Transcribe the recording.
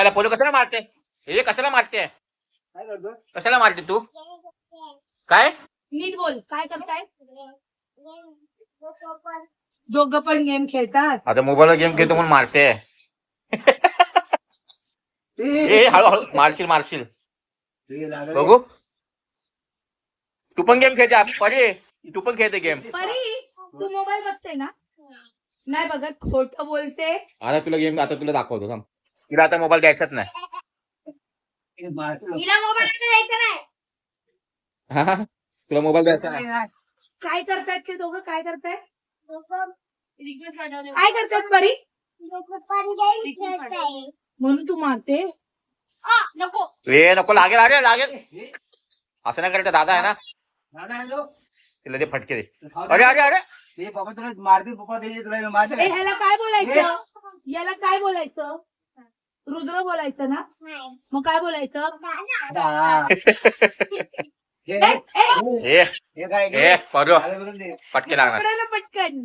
याला पोलो कशाला मारते? हे कशाला मारते? काय करतो? कशाला मारते तू? काय? नीट बोल, काय करताय? दोघं पण गेम खेळतात. आता मोबाईलवर गेम खेळतो म्हणून मारते. ए हळूहळू मारशील मारशील. बघू तू पण गेम खेळते परी, तू पण खेळते गेम. परी तू मोबाईल बघते ना? नाही बघत, खोटं बोलते. आता तुला गेम आता तुला दाखवतो थांब. तिला आता मोबाईल द्यायचाच नाही. हिला मोबाईल द्यायचा नाही. हा तुला मोबाईल द्यायचा नाही. काय करतायत ते दोघं? काय करतायत? काय करतायत परी? म्हणून तू मारते? नको. ए नको लागेल अरे लागेल. असं नाही करायचं दादा आहे ना. दादा आहे तो. तिला ते फटके दे. अरे अरे अरे ते पप्पा तुला मारतील, पप्पा ते तुला मारतील. ए, ह्याला काय बोलायचं? याला काय बोलायचं? रुद्र बोलायचं ना? मग काय बोलायचं? हा. हे ए, ए, ए हे काय ए परो झालं बरं ते. फटके लागणार. पकडा ना पटकन.